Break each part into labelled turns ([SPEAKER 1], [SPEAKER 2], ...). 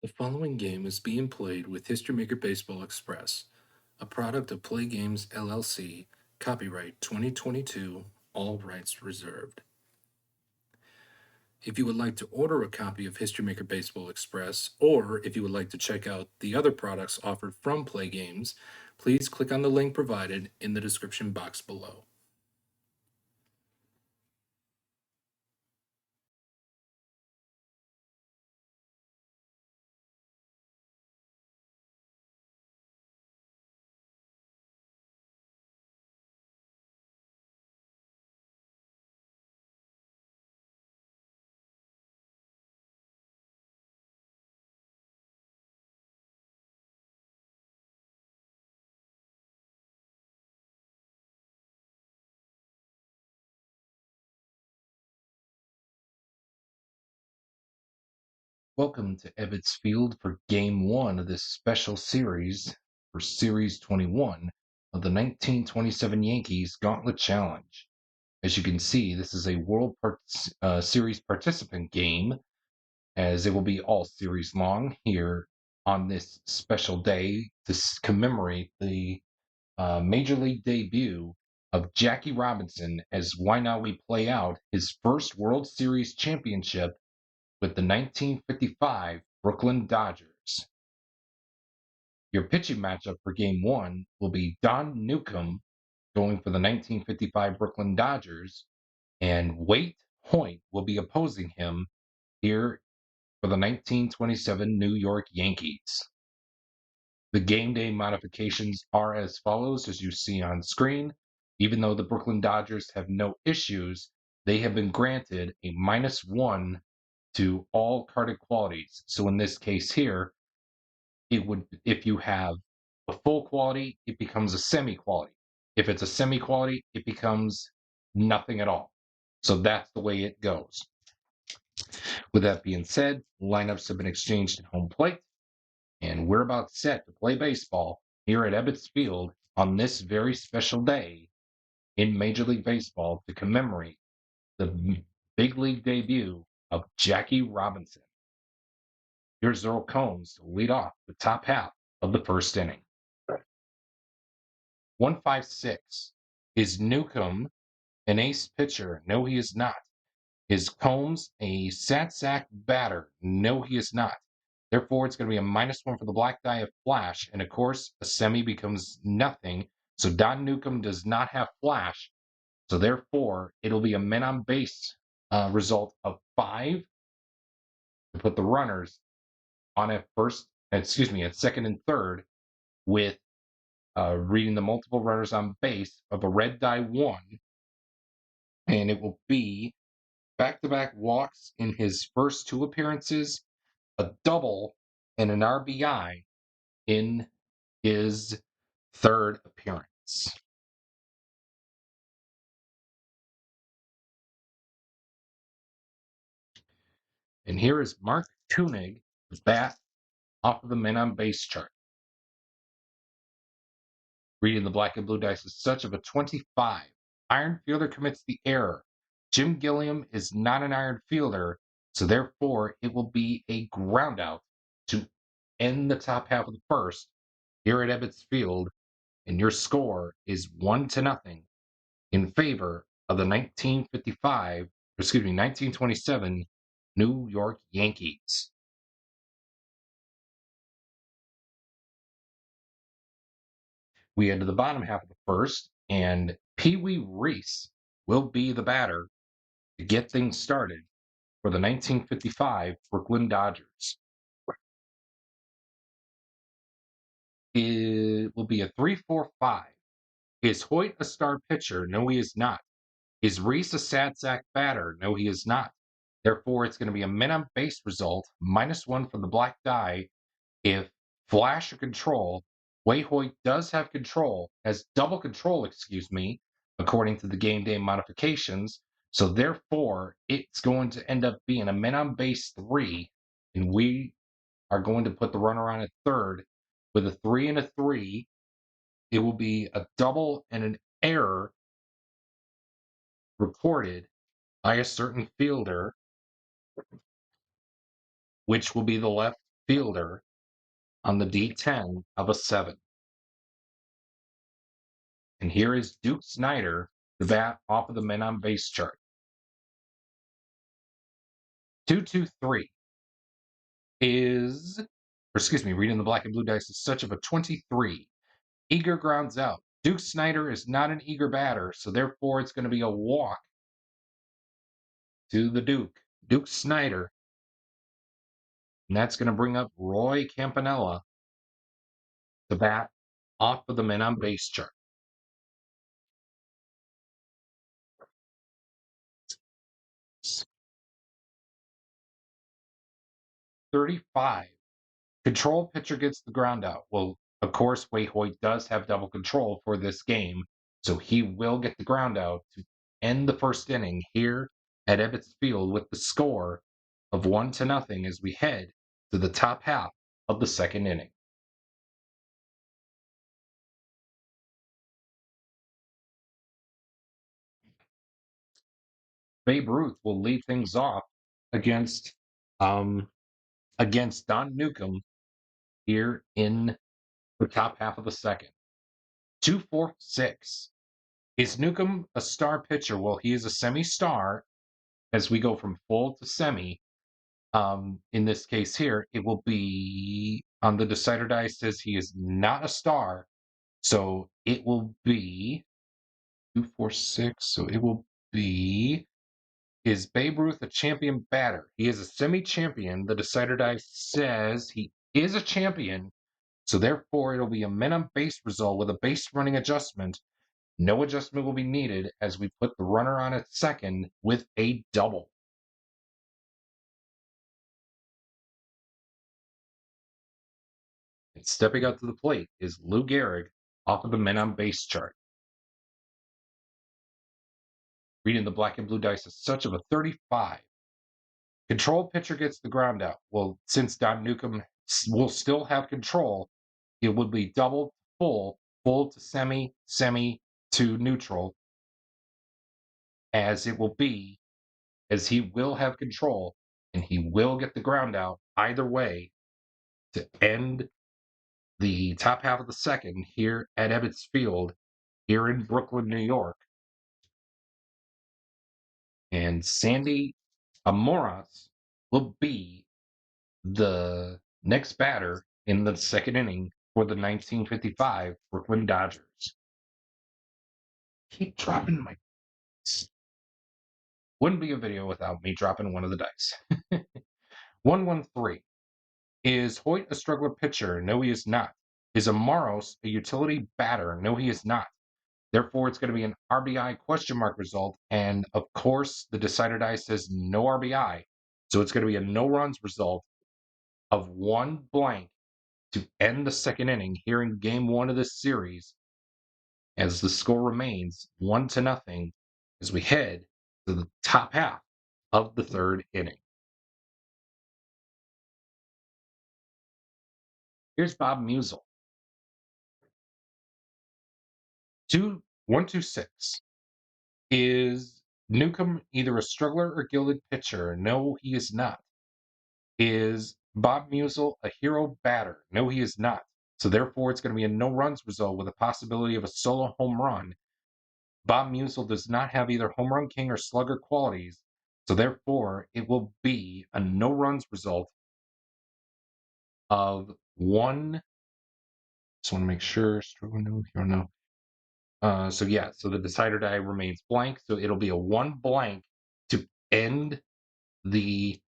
[SPEAKER 1] The following game is being played with History Maker Baseball Express, a product of Play Games LLC, copyright 2022, all rights reserved. If you would like to order a copy of History Maker Baseball Express, or if you would like to check out the other products offered from Play Games, please click on the link provided in the description box below. Welcome to Ebbets Field for Game 1 of this special series for Series 21 of the 1927 Yankees Gauntlet Challenge. As you can see, this is a Series participant game, as it will be all series long here on this special day to commemorate the Major League debut of Jackie Robinson, as why not we play out his first World Series championship with the 1955 Brooklyn Dodgers. Your pitching matchup for Game 1 will be Don Newcomb going for the 1955 Brooklyn Dodgers, and Waite Hoyt will be opposing him here for the 1927 New York Yankees. The game day modifications are as follows, as you see on screen. Even though the Brooklyn Dodgers have no issues, they have been granted a -1 to all carded qualities. So in this case here, if you have a full quality, it becomes a semi-quality. If it's a semi-quality, it becomes nothing at all. So that's the way it goes. With that being said, lineups have been exchanged at home plate, and we're about set to play baseball here at Ebbets Field on this very special day in Major League Baseball to commemorate the big league debut of Jackie Robinson. Here's Earl Combs to lead off the top half of the first inning. 156. Is Newcomb an ace pitcher? No, he is not. Is Combs a sack batter? No, he is not. Therefore, it's going to be a -1 for the black die of flash. And of course, a semi becomes nothing. So Don Newcomb does not have flash. So therefore, it'll be a men on base result of 5 to put the runners on at second and third, with reading the multiple runners on base of a red die 1. And it will be back-to-back walks in his first 2 appearances, a double, and an RBI in his third appearance. And here is Mark Koenig, the bat off of the men on base chart. Reading the black and blue dice is such of a 25. Iron fielder commits the error. Jim Gilliam is not an iron fielder, so therefore it will be a ground out to end the top half of the first here at Ebbets Field, and your score is 1-0 in favor of the 1927 New York Yankees. We head to the bottom half of the first, and Pee Wee Reese will be the batter to get things started for the 1955 Brooklyn Dodgers. It will be a 3-4-5. Is Hoyt a star pitcher? No, he is not. Is Reese a sad sack batter? No, he is not. Therefore, it's going to be a men on base result, -1 for the black die. If flash or control, Wei Hoyt does have control, has double control, according to the game day modifications. So therefore, it's going to end up being a men on base 3, and we are going to put the runner on at third with a 3 and a 3. It will be a double and an error recorded by a certain fielder, which will be the left fielder on the D10 of a 7. And here is Duke Snyder, the bat off of the men on base chart. 223 is, or excuse me, reading the black and blue dice is such of a 23. Eager grounds out. Duke Snyder is not an eager batter, so therefore it's going to be a walk to the Duke. Duke Snyder. And that's going to bring up Roy Campanella, the bat off of the men on base chart. 35. Control pitcher gets the ground out. Well, of course, Wei Hoyt does have double control for this game, so he will get the ground out to end the first inning here at Ebbets Field with the score of 1-0 as we head to the top half of the second inning. Babe Ruth will lead things off against um, against Don Newcomb here in the top half of the second. 2-4-6. Is Newcomb a star pitcher? Well, he is a semi-star as we go from full to semi. In this case here, it will be on the decider die says he is not a star. So it will be 2-4-6. So it will be, is Babe Ruth a champion batter? He is a semi-champion. The decider die says he is a champion. So therefore, it'll be a men on base result with a base running adjustment. No adjustment will be needed as we put the runner on at second with a double. And stepping up to the plate is Lou Gehrig off of the men on base chart. Reading the black and blue dice is such of a 35. Control pitcher gets the ground out. Well, since Don Newcomb will still have control, it would be double, full to semi, semi to neutral, as it will be, as he will have control and he will get the ground out either way to end the top half of the second here at Ebbets Field here in Brooklyn, New York. And Sandy Amoras will be the next batter in the second inning for the 1955 Brooklyn Dodgers. Keep dropping my dice. Wouldn't be a video without me dropping one of the dice. 113. Is Hoyt a struggler pitcher? No, he is not. Is Amoros a utility batter? No, he is not. Therefore, it's going to be an RBI question mark result. And of course, the decider die says no RBI. So it's going to be a no runs result of 1 blank to end the second inning here in game 1 of this series as the score remains 1-0 as we head to the top half of the third inning. Here's Bob Musial. 1-2-6. Is Newcomb either a struggler or gilded pitcher? No, he is not. Is Bob Musial a hero batter? No, he is not. So therefore, it's going to be a no runs result with a possibility of a solo home run. Bob Musial does not have either home run king or slugger qualities. So therefore, it will be a no runs result of 1. Just want to make sure. No. So yeah, so the decider die remains blank. So it'll be a 1 blank to end the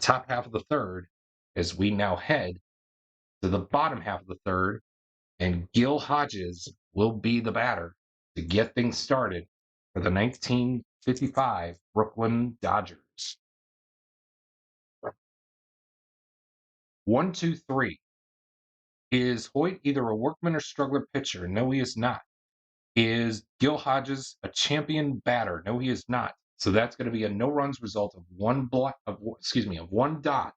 [SPEAKER 1] top half of the third as we now head to the bottom half of the third, and Gil Hodges will be the batter to get things started for the 1955 Brooklyn Dodgers. 1-2-3. Is Hoyt either a workman or struggler pitcher? No, he is not. Is Gil Hodges a champion batter? No, he is not. So that's going to be a no runs result of 1 dot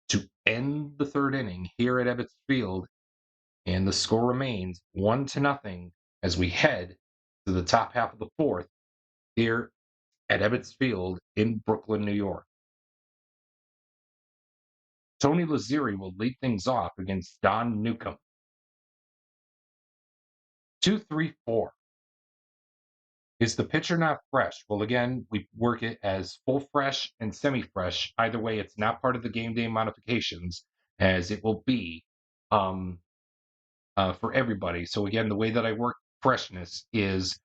[SPEAKER 1] to end the third inning here at Ebbets Field, and the score remains 1-0 as we head to the top half of the fourth here at Ebbets Field in Brooklyn, New York. Tony Lazzeri will lead things off against Don Newcomb. 2-3-4. Is the pitcher not fresh? Well, again, we work it as full fresh and semi fresh. Either way, it's not part of the game day modifications, as it will be um, for everybody. So, again, the way that I work freshness is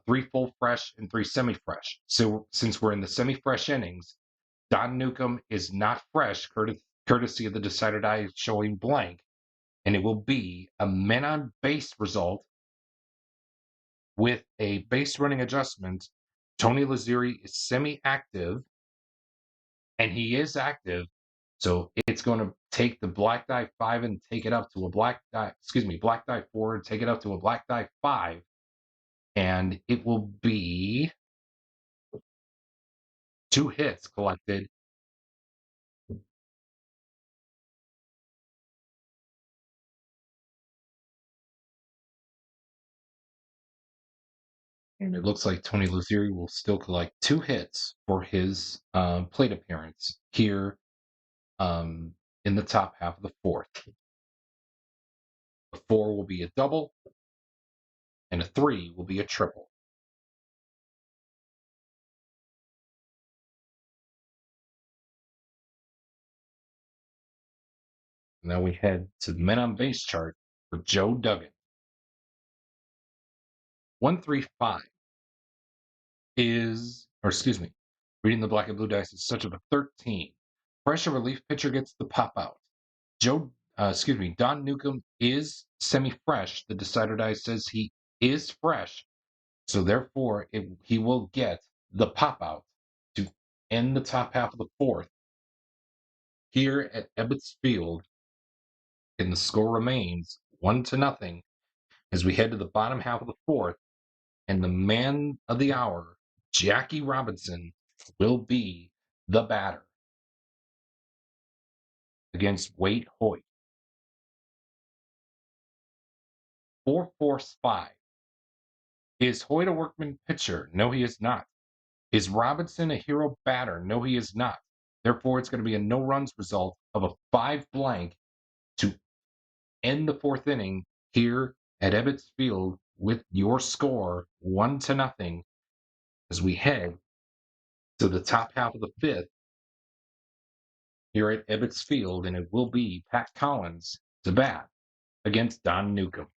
[SPEAKER 1] three full fresh and three semi fresh. So, since we're in the semi fresh innings, Don Newcomb is not fresh, courtesy of the decided eye showing blank, and it will be a men on base result with a base running adjustment. Tony Lazzeri is semi-active, and he is active, so it's going to take the black die 5 and take it up to a black die 4 and take it up to a black die 5, and it will be 2 hits collected. And it looks like Tony Lazzeri will still collect 2 hits for his plate appearance here in the top half of the 4th. A 4 will be a double, and a 3 will be a triple. Now we head to the men on base chart for Joe Duggan. 135 is, or excuse me, reading the black and blue dice is such of a 13. Fresh or relief pitcher gets the pop out. Don Newcomb is semi-fresh. The decider die says he is fresh, so therefore he will get the pop out to end the top half of the 4th here at Ebbets Field, and the score remains 1-0 as we head to the bottom half of the 4th. And the man of the hour, Jackie Robinson, will be the batter against Wade Hoyt. 4-4-5. Is Hoyt a workman pitcher? No, he is not. Is Robinson a hero batter? No, he is not. Therefore, it's going to be a no runs result of a 5 blank to end the 4th inning here at Ebbets Field with your score 1-0 as we head to the top half of the 5th here at Ebbets Field, and it will be Pat Collins to bat against Don Newcomb.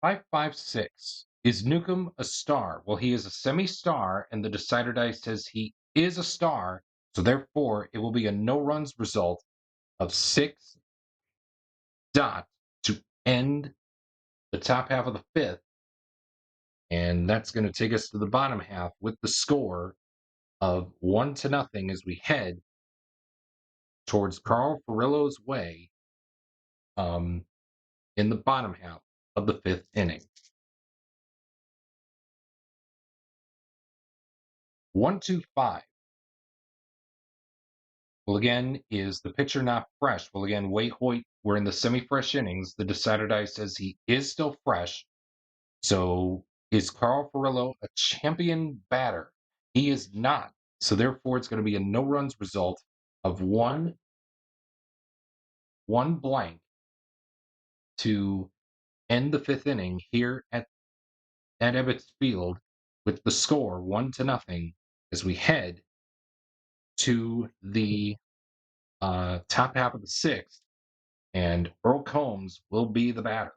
[SPEAKER 1] 5-5-6. Is Newcomb a star? Well, he is a semi-star, and the decider die says he is a star, so therefore it will be a no runs result of 6 to end the top half of the 5th, and that's going to take us to the bottom half with the score of 1-0 as we head towards Carl Furillo's way in the bottom half of the 5th inning. 1-2-5. Well, again, is the pitcher not fresh? Well, again, Wade Hoyt, we're in the semi-fresh innings. The decider die says he is still fresh. So is Carl Furillo a champion batter? He is not. So therefore, it's going to be a no runs result of one blank to end the 5th inning here at Ebbets Field with the score 1-0 as we head to the top half of the 6th, and Earl Combs will be the batter.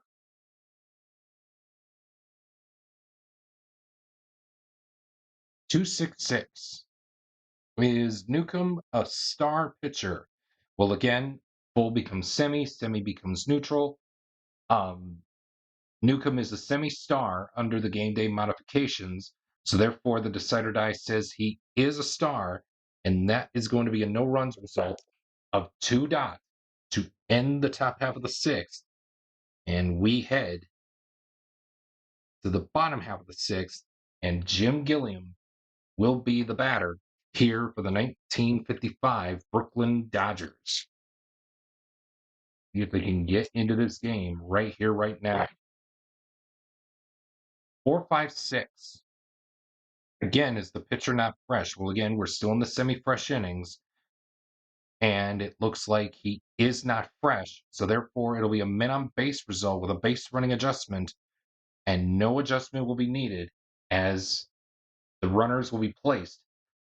[SPEAKER 1] 2-6-6. Is Newcomb a star pitcher? Well, again, full becomes semi becomes neutral. Newcomb is a semi-star under the game day modifications, so therefore the decider die says he is a star, and that is going to be a no runs result of 2 to end the top half of the 6th, and we head to the bottom half of the 6th, and Jim Gilliam will be the batter here for the 1955 Brooklyn Dodgers. See if they can get into this game right here, right now. 4-5-6. Again, is the pitcher not fresh? Well, again, we're still in the semi-fresh innings, and it looks like he is not fresh. So therefore, it'll be a men on base result with a base running adjustment, and no adjustment will be needed as the runners will be placed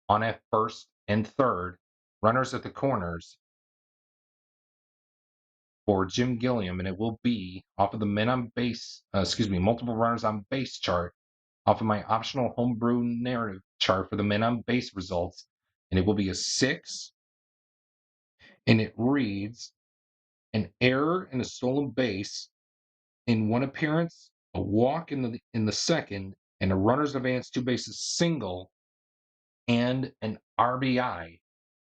[SPEAKER 1] on at first and third, runners at the corners for Jim Gilliam, and it will be off of the men on base, multiple runners on base chart, off of my optional homebrew narrative chart for the men on base results, and it will be a 6, and it reads an error and a stolen base in one appearance, a walk in the second, and a runner's advance 2 bases single, and an RBI,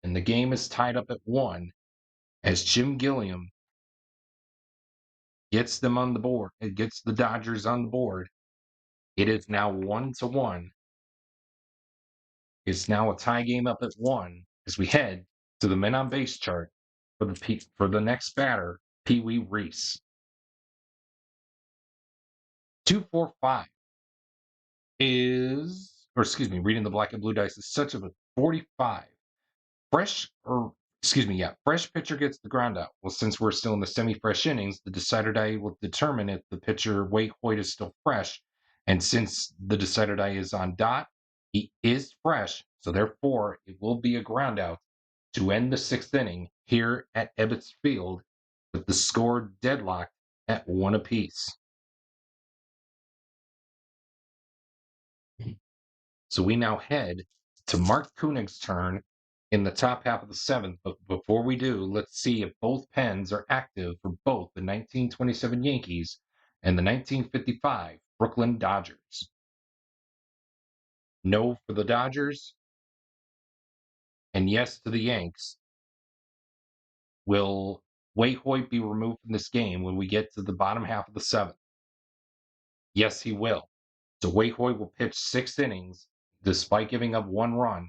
[SPEAKER 1] and the game is tied up at 1 as Jim Gilliam gets them on the board. It gets the Dodgers on the board. It is now 1-1. It's now a tie game up at 1 as we head to the men on base chart for the next batter, Pee Wee Reese. 245 reading the black and blue dice is such of a 45. Fresh pitcher gets the ground out. Well, since we're still in the semi-fresh innings, the decider die will determine if the pitcher Wade Hoyt is still fresh. And since the decider die is on dot, he is fresh. So therefore, it will be a ground out to end the 6th inning here at Ebbets Field with the score deadlocked at 1 apiece. So we now head to Mark Koenig's turn in the top half of the 7th. But before we do, let's see if both pens are active for both the 1927 Yankees and the 1955 Brooklyn Dodgers. No for the Dodgers, and yes to the Yanks. Will Wade Hoyt be removed from this game when we get to the bottom half of the 7th? Yes, he will. So Wade Hoyt will pitch 6 innings despite giving up 1 run.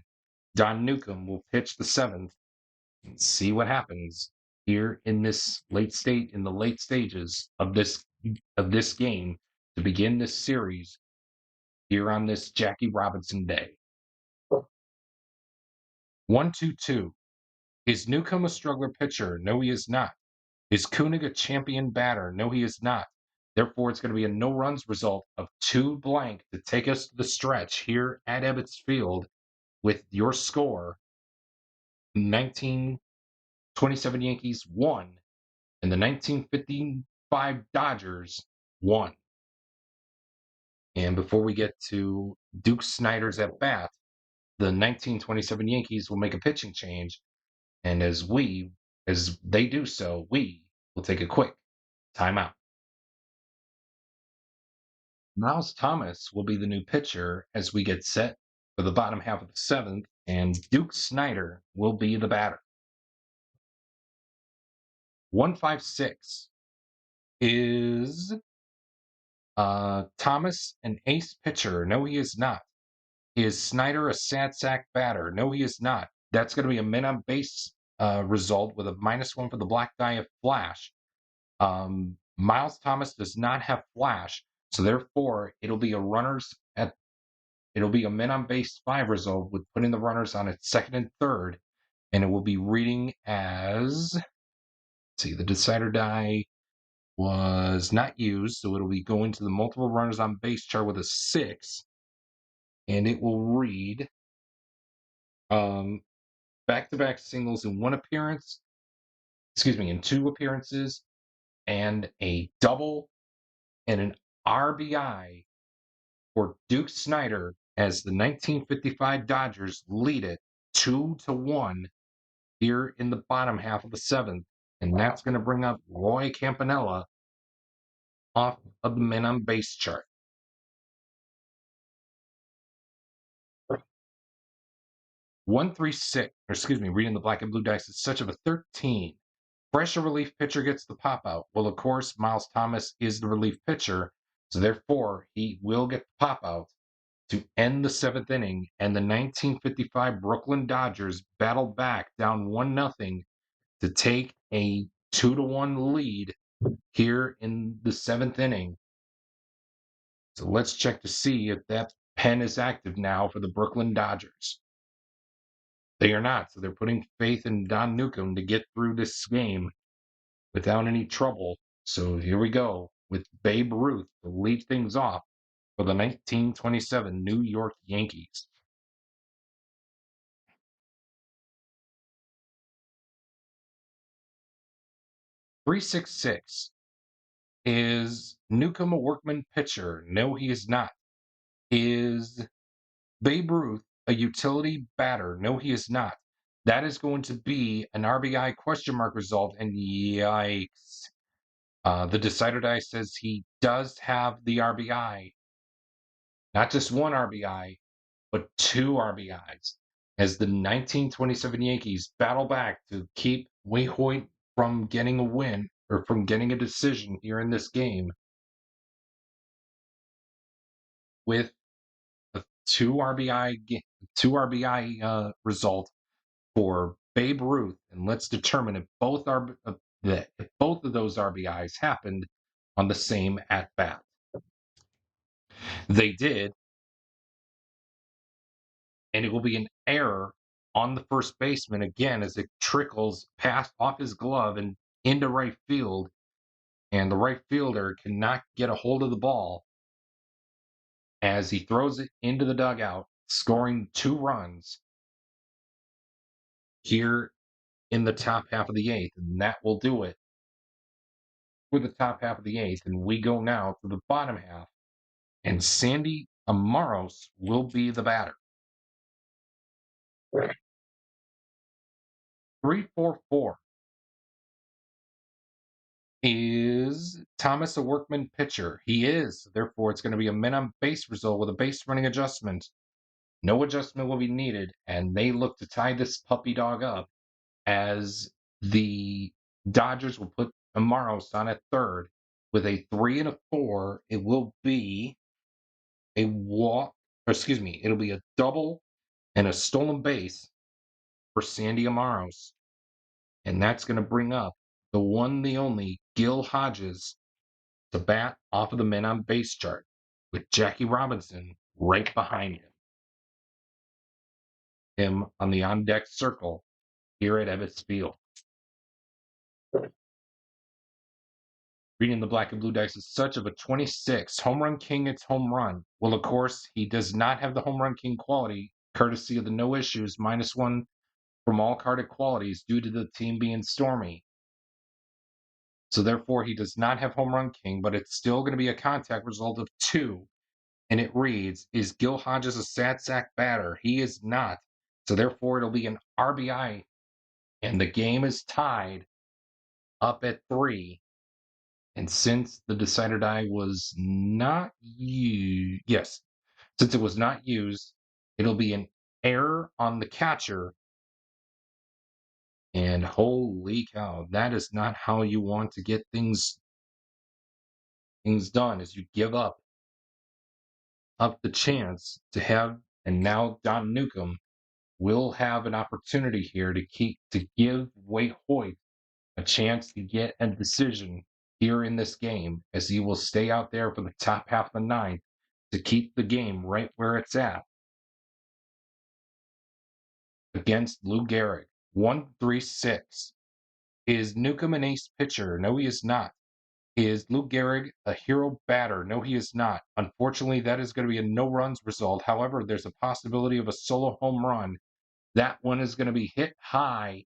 [SPEAKER 1] Don Newcomb will pitch the 7th and see what happens here in the late stages of this game to begin this series here on this Jackie Robinson Day. 1-2-2. Is Newcomb a struggler pitcher? No, he is not. Is Koenig a champion batter? No, he is not. Therefore, it's going to be a no-runs result of 2 blank to take us to the stretch here at Ebbets Field with your score 1927 Yankees 1 and the 1955 Dodgers 1. And before we get to Duke Snider's at bat, the 1927 Yankees will make a pitching change. And as they do so, we will take a quick timeout. Miles Thomas will be the new pitcher as we get set for the bottom half of the 7th, and Duke Snider will be the batter. 156 is Thomas an ace pitcher? No, he is not. Is Snider a sad sack batter? No, he is not. That's going to be a men on base result with a -1 for the black die of flash. Miles Thomas does not have flash, so therefore it'll be a men on base 5 result with putting the runners on its second and third, and it will be reading as the decider die was not used, so it'll be going to the multiple runners on base chart with a 6, and it will read back-to-back singles in 2 appearances, and a double and an RBI for Duke Snider as the 1955 Dodgers lead it 2-1 here in the bottom half of the 7th. And that's going to bring up Roy Campanella off of the men on base chart. 136, reading the black and blue dice, it's such of a 13. Fresh relief pitcher gets the pop out. Well, of course, Miles Thomas is the relief pitcher, so therefore he will get the pop out to end the 7th inning, and the 1955 Brooklyn Dodgers battle back down 1-0 to take a 2-1 lead here in the 7th inning. So let's check to see if that pen is active now for the Brooklyn Dodgers. They are not, so they're putting faith in Don Newcomb to get through this game without any trouble. So here we go with Babe Ruth to lead things off for the 1927 New York Yankees. 366. Is Newcomb a workman pitcher? No, he is not. Is Babe Ruth a utility batter? No, he is not. That is going to be an RBI question mark result, and yikes. The decider die says he does have the RBI. Not just one RBI, but two RBIs. As the 1927 Yankees battle back to keep Wei Hoyt from getting a win or from getting a decision here in this game with a two RBI result for Babe Ruth, and let's determine if if both of those RBIs happened on the same at bat. They did, and it will be an error on the first baseman again as it trickles past off his glove and into right field, and the right fielder cannot get a hold of the ball as he throws it into the dugout, scoring 2 runs here in the top half of the eighth, and that will do it for the top half of the eighth. And we go now to the bottom half, and Sandy Amaros will be the batter. 344. Is Thomas a workman pitcher? He is. Therefore, it's going to be a men on base result with a base running adjustment. No adjustment will be needed, and they look to tie this puppy dog up as the Dodgers will put Amaros on at third with a 3 and a 4. It will be a walk, or excuse me, it'll be a double and a stolen base for Sandy Amaros. And that's going to bring up the one, the only Gil Hodges to bat off of the men on base chart with Jackie Robinson right behind him on the on deck circle here at Ebbets Field. Reading the black and blue dice is such of a 26. Home run king, it's home run. Well, of course, he does not have the home run king quality, courtesy of the no issues, -1 from all carded qualities due to the team being stormy. So therefore, he does not have home run king, but it's still going to be a contact result of 2. And it reads, is Gil Hodges a sad sack batter? He is not. So therefore, it'll be an RBI. And the game is tied up at 3. And since the decider die was not used, yes, since it was not used, it'll be an error on the catcher. And holy cow, that is not how you want to get things done, is you give up the chance to have, and now Don Newcomb will have an opportunity here to give Wei Hoyt a chance to get a decision here in this game, as he will stay out there for the top half of the ninth to keep the game right where it's at against Lou Gehrig. 136. Is Newcomb an ace pitcher? No, he is not. Is Lou Gehrig a hero batter? No, he is not. Unfortunately, that is going to be a no runs result. However, there's a possibility of a solo home run. That one is going to be hit high.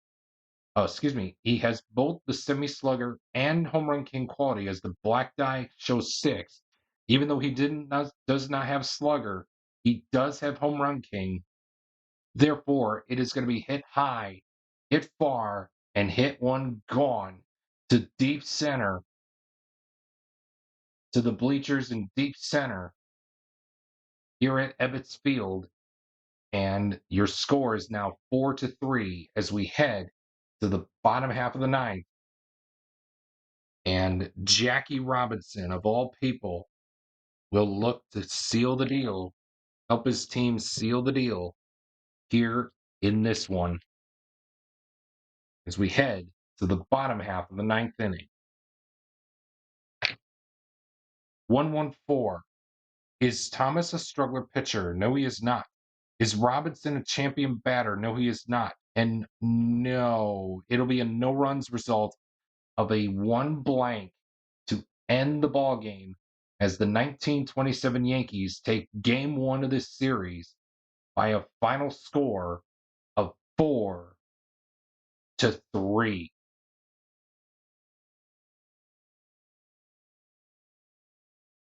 [SPEAKER 1] Oh, excuse me. He has both the semi-slugger and home run king quality, as the black die shows 6. Even though he does not have slugger, he does have home run king. Therefore, it is going to be hit high, hit far, and hit one gone to deep center, to the bleachers in deep center here at Ebbets Field. And your score is now 4-3 as we head to the bottom half of the ninth. And Jackie Robinson, of all people, will look to seal the deal, help his team seal the deal here in this one as we head to the bottom half of the ninth inning. 114. Is Thomas a struggler pitcher? No, he is not. Is Robinson a champion batter? No, he is not. And no, it'll be a no runs result of a one blank to end the ball game as the 1927 Yankees take game one of this series by a final score of 4-3.